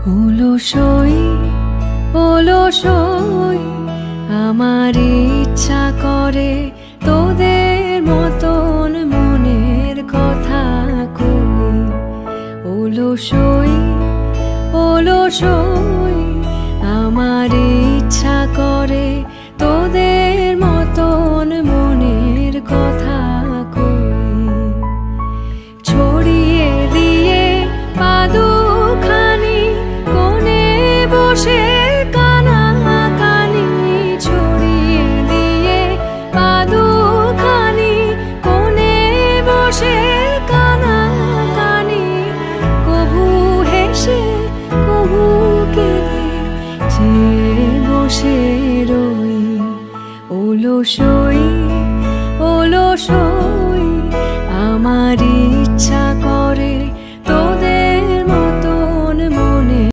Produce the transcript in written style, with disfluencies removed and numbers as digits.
অলসই অলসই আমার ইচ্ছা করে তোদের মতন মনের কথা কই। অলসই অলসই আমার ইচ্ছা করে তোদের মতন মনের কথা কই। ছড়িয়ে দিয়ে পাদুখানি কোণে বসে কানাকানি, ছড়িয়ে দিয়ে পাদুখানি কোণে বসে কানাকানি, কভু হেসে কভু কেঁদে যে বসে রই। অলসই